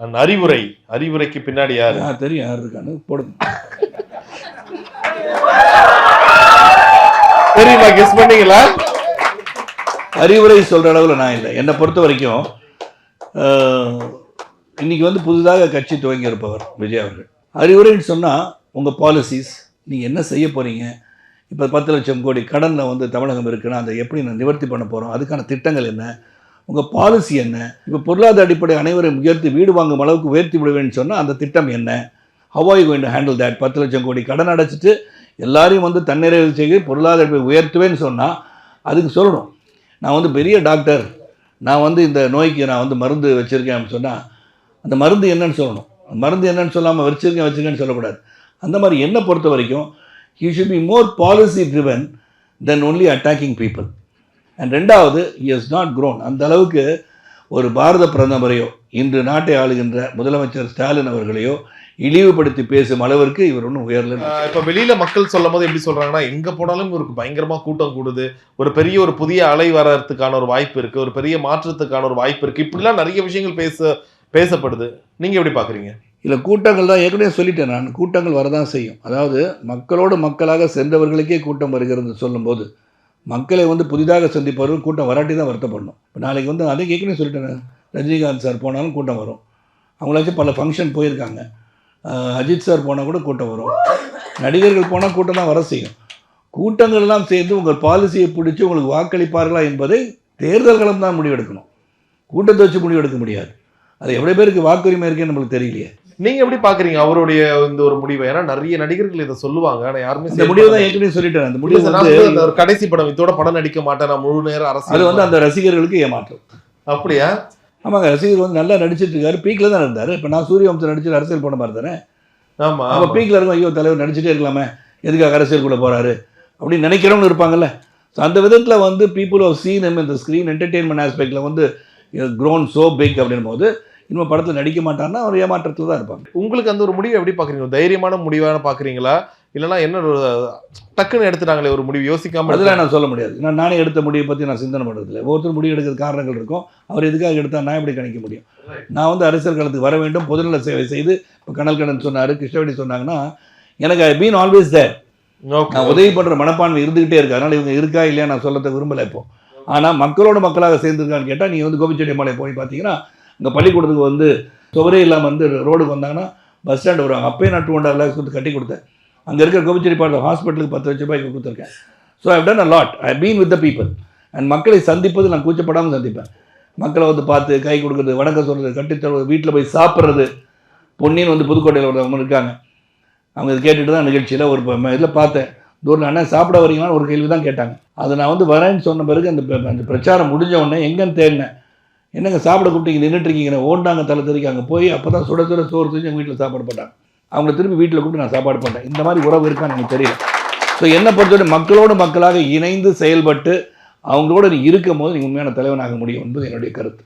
அந்த அறிவுரைக்கு பின்னாடி யாரு? தெரியும் யார் இருக்கான்னு போடுங்க. தெரியுமா? கெஸ் பண்ணீங்களா? அறிவுரை சொல்கிற அளவில் நான் இல்லை. என்னை பொறுத்த வரைக்கும் இன்றைக்கி வந்து புதிதாக கட்சி துவங்கி இருப்பவர் விஜய் அவர்கள். அறிவுரைன்னு சொன்னால் உங்கள் பாலிசிஸ், நீங்கள் என்ன செய்ய போகிறீங்க, இப்போ 10 லட்சம் கோடி கடனில் வந்து தமிழகம் இருக்குன்னா அதை எப்படி நான் நிவர்த்தி பண்ண போகிறோம், அதுக்கான திட்டங்கள் என்ன, உங்கள் பாலிசி என்ன, இப்போ பொருளாதார அடிப்படை அனைவரும் உயர்த்தி வீடு வாங்கும் அளவுக்கு உயர்த்தி விடுவேன்னு சொன்னால் அந்த திட்டம் என்ன, how are you going to handle that. 10 லட்சம் கோடி கடன் அடைச்சிட்டு எல்லாரையும் வந்து தன்னிறைவு செய்து பொருளாதார உயர்த்துவேன்னு சொன்னால் அதுக்கு சொல்லணும். நான் வந்து பெரிய டாக்டர், நான் வந்து இந்த நோய்க்கு நான் வந்து மருந்து வச்சுருக்கேன் சொன்னால் அந்த மருந்து என்னன்னு சொல்லணும். மருந்து என்னன்னு சொல்லாமல் வச்சுருக்கேன்னு சொல்லக்கூடாது. அந்த மாதிரி என்னை பொறுத்த வரைக்கும் he should be more policy driven than only attacking people. And ரெண்டாவது, he has not grown. அந்த அளவுக்கு ஒரு பாரத பிரதமரையோ இன்று நாட்டை ஆளுகின்ற முதலமைச்சர் ஸ்டாலின் அவர்களையோ இழிவுபடுத்தி பேசும் அளவிற்கு இவர் ஒன்றும் உயரல. இப்போ வெளியில மக்கள் சொல்லும் போது எப்படி சொல்றாங்கன்னா, எங்க போனாலும் இவருக்கு பயங்கரமா கூட்டம் கூடுது, ஒரு புதிய அலை வர்றதுக்கான ஒரு வாய்ப்பு இருக்கு, ஒரு பெரிய மாற்றத்துக்கான ஒரு வாய்ப்பு இருக்கு, இப்படிலாம் நிறைய விஷயங்கள் பேசப்படுது. நீங்க எப்படி பாக்குறீங்க? இல்லை, கூட்டங்கள் தான் ஏற்கனவே சொல்லிட்டேன் நான். கூட்டங்கள் வரதான் செய்யும். அதாவது மக்களோடு மக்களாக சென்றவர்களுக்கே கூட்டம் வருகிறது சொல்லும்போது மக்களை வந்து புதிதாக சந்திப்பவர்கள் கூட்டம் வராட்டி தான் வருத்தப்படணும். இப்போ நாளைக்கு வந்து அதே ஏற்கனவே சொல்லிட்டேன், ரஜினிகாந்த் சார் போனாலும் கூட்டம் வரும். அவங்களாச்சும் பல ஃபங்க்ஷன் போயிருக்காங்க. அஜித் சார் போனால் கூட கூட்டம் வரும். நடிகர்கள் போனால் கூட்டம் தான் வர செய்யும். கூட்டங்கள்லாம் சேர்ந்து உங்கள் பாலிசியை பிடிச்சி உங்களுக்கு வாக்களிப்பார்களா என்பதை தேர்தல் களம் தான் முடிவெடுக்கணும். கூட்டத்தை வச்சு முடிவெடுக்க முடியாது. அது எவ்வளோ பேருக்கு வாக்குரிமை இருக்குன்னு நம்மளுக்கு தெரியலையே. நீங்க எப்படி பாக்குறீங்க அவருடைய இந்த ஒரு முடிவை? ஏன்னா நிறைய நடிகர்கள் இதை சொல்லுவாங்க, ஆனா யாருமே இந்த முடிவு தான் ஏற்கனவே சொல்லிட்டேன். அந்த முடிவு வந்து ஒரு கடைசி படம், இதோட படம் நடிக்க மாட்டேன், நான் முழு நேரம் அரசியல். அது வந்து அந்த ரசிகர்களுக்கு ஏமாற்றம். அப்படியா? ஆமாங்க, ரசிகர் வந்து நல்லா நடிச்சிட்டு இருக்காரு, பீக்ல தான் இருந்தார். இப்போ நான் சூரியவம்சம் நடிச்சு அரசியல் பண்ண மாதிரி தானே. ஆமா, அப்போ பீக்ல இருக்கும், ஐயோ தலைவர் நடிச்சுட்டே இருக்கலாமே, எதுக்காக அரசியலுக்குள்ள போறாரு அப்படின்னு நினைக்கிறவங்க இருப்பாங்கல்ல. ஸோ அந்த விதத்தில் வந்து பீப்புள் ஆஃப் சீன் இந்த ஸ்க்ரீன் என்டர்டெயின்மெண்ட் ஆஸ்பெக்டில் வந்து க்ரோன் சோ பிக் அப்படின் போது இன்னும் படத்தில் நடிக்க மாட்டாருன்னா அவர் ஏமாற்றத்தில் தான் இருப்பாங்க. உங்களுக்கு அந்த ஒரு முடிவை எப்படி பார்க்குறீங்க? தைரியமான முடிவான பார்க்குறீங்களா, இல்லைனா என்ன டக்குன்னு எடுத்துட்டாங்களே ஒரு முடிவு யோசிக்காமல்? அதெல்லாம் நான் சொல்ல முடியாது. நானே எடுத்த முடிவை பற்றி நான் சிந்தனை பண்ணுறதில்லை. ஒவ்வொருத்தர் முடிவு எடுக்கிற காரணங்கள் இருக்கும். அவர் எதுக்காக எடுத்தால் நான் எப்படி கணிக்க முடியும்? நான் வந்து அரசியல் களத்துக்கு வர வேண்டும், பொதுநல சேவை செய்து, இப்போ கனல் கண்ணன் சொன்னார், கிருஷ்ணவேணி சொன்னாங்கன்னா எனக்கு ஐ பீன் ஆல்வேஸ் தேர். நான் உதவி பண்ணுற மனப்பான்மை இருந்துகிட்டே இருக்கு. அதனால் இவங்க இருக்கா இல்லையா நான் சொல்லத்தை விரும்பலை இப்போ. ஆனால் மக்களோட மக்களாக சேர்ந்துருக்கான்னு கேட்டால் நீங்கள் வந்து கோபிச்செட்டிப்பாளையம் போய் பார்த்தீங்கன்னா இந்த பள்ளிக்கூடத்துக்கு வந்து சுவரே இல்லாமல் வந்து ரோடுக்கு வந்தாங்கன்னா பஸ் ஸ்டாண்டு வருவாங்க. அப்பயே நான் 2.5 lakhs கொடுத்து கட்டி கொடுத்தேன். அங்கே இருக்கிற கோபிச்செட்டிப்பாளையம் ஹாஸ்பிட்டலுக்கு 10 லட்ச ரூபாய்க்கு கொடுத்துருக்கேன். So I have done a lot. I been with the people. And மக்களை சந்திப்பது நான் கூச்சப்படாமல் சந்திப்பேன். மக்களை வந்து பார்த்து கை கொடுக்குறது, வணக்கம் சொல்கிறது, கட்டித்தருவது, வீட்டில் போய் சாப்பிட்றது. பொன்னின்னு வந்து புதுக்கோட்டையில் ஒருத்தவங்க இருக்காங்க, அவங்க இது கேட்டுட்டு தான் நிகழ்ச்சியில் ஒரு இதில் பார்த்தேன். தூரம் அண்ணா சாப்பிட வரீங்களான்னு ஒரு கேள்வி தான் கேட்டாங்க. அதை நான் வந்து வரேன்னு சொன்ன பிறகு அந்த பிரச்சாரம் முடிஞ்ச உடனே எங்கன்னு தேடினேன். என்னங்க சாப்பிட கூப்பிட்டு நின்றுட்டுருக்கீங்க, ஓண்டாங்க தலை தெரிவிக்க. அங்கே போய் அப்போ தான் சுட சோறு செஞ்சு எங்கள் வீட்டில் சாப்பாடு போட்டாங்க. அவங்கள திரும்பி வீட்டில் கூப்பிட்டு நான் சாப்பாடு போட்டேன். இந்த மாதிரி உறவு இருக்கான்னு எனக்கு தெரியல. ஸோ என்னை பொறுத்தவரை மக்களோடு மக்களாக இணைந்து செயல்பட்டு அவங்களோட நீ இருக்கும் போது நீங்கள் உண்மையான தலைவனாக முடியும் என்பது என்னுடைய கருத்து.